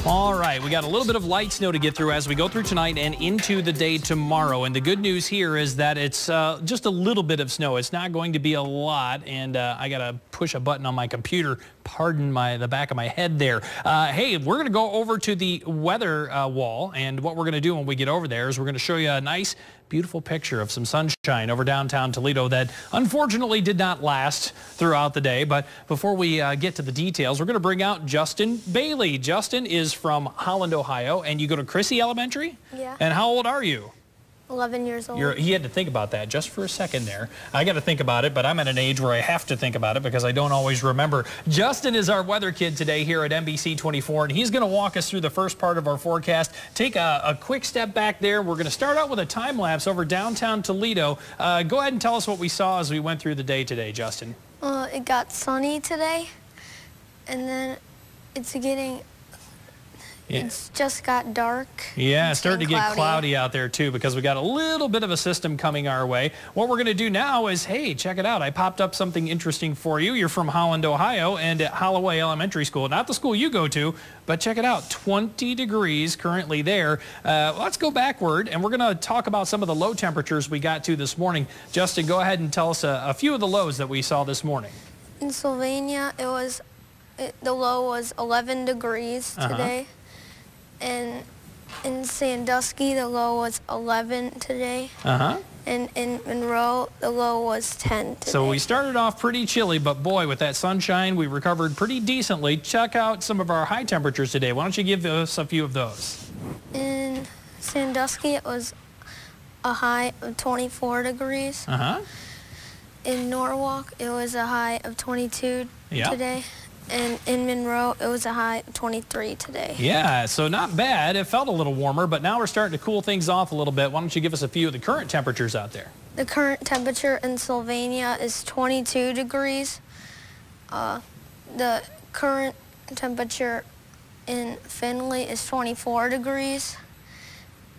All right, we got a little bit of light snow to get through as we go through tonight and into the day tomorrow. And the good news here is that it's just a little bit of snow. It's not going to be a lot. And I got to push a button on my computer. Pardon the back of my head there. Hey, we're going to go over to the weather wall. And what we're going to do when we get over there is we're going to show you a nice, beautiful picture of some sunshine over downtown Toledo that unfortunately did not last throughout the day. But before we get to the details, we're going to bring out Justin Bailey. Justin is from Holland, Ohio, and you go to Crissey Elementary? Yeah. And how old are you? 11 years old. He had to think about that just for a second there. I got to think about it, but I'm at an age where I have to think about it because I don't always remember. Justin is our weather kid today here at NBC 24, and he's going to walk us through the first part of our forecast. Take a quick step back there. We're going to start out with a time lapse over downtown Toledo. Go ahead and tell us what we saw as we went through the day today, Justin. It got sunny today, and then it's getting... Yeah. It's just got dark. Yeah, it's starting to get cloudy out there, too, because we got a little bit of a system coming our way. What we're going to do now is, hey, check it out. I popped up something interesting for you. You're from Holland, Ohio, and at Holloway Elementary School. Not the school you go to, but check it out. 20 degrees currently there. Let's go backward, and we're going to talk about some of the low temperatures we got to this morning. Justin, go ahead and tell us a few of the lows that we saw this morning. In Sylvania, the low was 11 degrees today. And in Sandusky, the low was 11 today. And in Monroe, the low was 10 today. So we started off pretty chilly, but boy, with that sunshine, we recovered pretty decently. Check out some of our high temperatures today. Why don't you give us a few of those? In Sandusky, it was a high of 24 degrees. In Norwalk, it was a high of 22 today. And in Monroe, it was a high of 23 today. Yeah, so not bad. It felt a little warmer, but now we're starting to cool things off a little bit. Why don't you give us a few of the current temperatures out there? The current temperature in Sylvania is 22 degrees. The current temperature in Findlay is 24 degrees.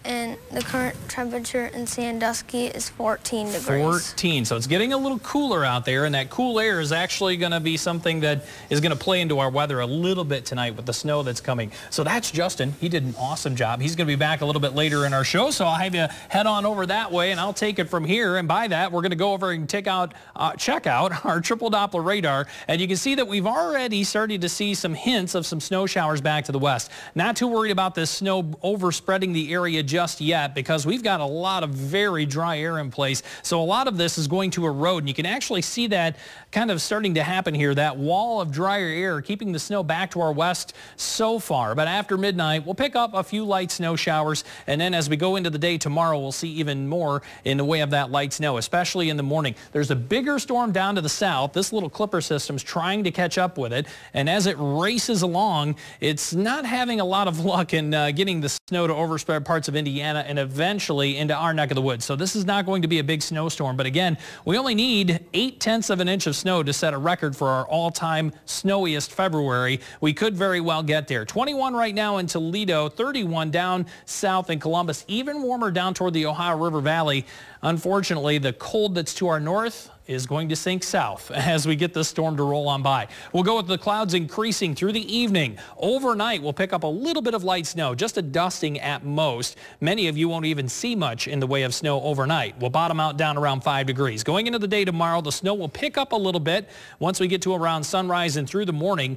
And the current temperature in Sandusky is 14 degrees. 14, so it's getting a little cooler out there, and that cool air is actually going to be something that is going to play into our weather a little bit tonight with the snow that's coming. So that's Justin. He did an awesome job. He's going to be back a little bit later in our show, so I'll have you head on over that way, and I'll take it from here. And by that, we're going to go over and check out our triple Doppler radar, and you can see that we've already started to see some hints of some snow showers back to the west. Not too worried about this snow overspreading the area just yet because we've got a lot of very dry air in place. So a lot of this is going to erode, and you can actually see that kind of starting to happen here, that wall of drier air keeping the snow back to our west so far. But after midnight, we'll pick up a few light snow showers, and then as we go into the day tomorrow, we'll see even more in the way of that light snow, especially in the morning. There's a bigger storm down to the south. This little clipper system's trying to catch up with it, and as it races along, it's not having a lot of luck in getting the snow to overspread parts of Indiana and eventually into our neck of the woods. So this is not going to be a big snowstorm, but again, we only need 0.8 of an inch of snow to set a record for our all-time snowiest February. We could very well get there. 21 right now in Toledo, 31 down south in Columbus, even warmer down toward the Ohio River Valley. Unfortunately, the cold that's to our north is going to sink south as we get this storm to roll on by. We'll go with the clouds increasing through the evening. Overnight, we'll pick up a little bit of light snow, just a dusting at most. Many of you won't even see much in the way of snow overnight. We'll bottom out down around 5 degrees. Going into the day tomorrow, the snow will pick up a little bit once we get to around sunrise and through the morning.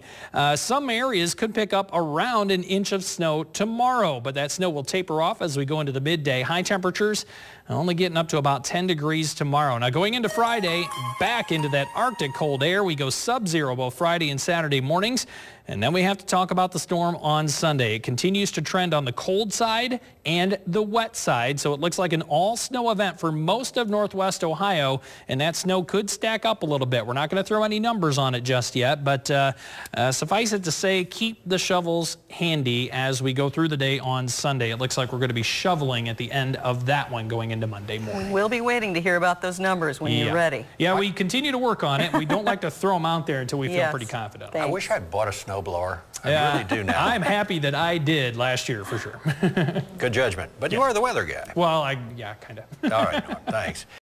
Some areas could pick up around an inch of snow tomorrow, but that snow will taper off as we go into the midday. High temperatures only getting up to about 10 degrees tomorrow. Now going into Friday, back into that Arctic cold air. We go sub-zero both Friday and Saturday mornings. And then we have to talk about the storm on Sunday. It continues to trend on the cold side and the wet side, so it looks like an all-snow event for most of northwest Ohio, and that snow could stack up a little bit. We're not going to throw any numbers on it just yet, but suffice it to say, keep the shovels handy as we go through the day on Sunday. It looks like we're going to be shoveling at the end of that one going into Monday morning. We'll be waiting to hear about those numbers when you're ready. Yeah, we continue to work on it. We don't like to throw them out there until we feel pretty confident. Thanks. I wish I'd bought a snowblower. I really do now. I'm happy that I did last year for sure. Good judgment. But you are the weather guy. Well, yeah, kind of. All right, Norm, thanks.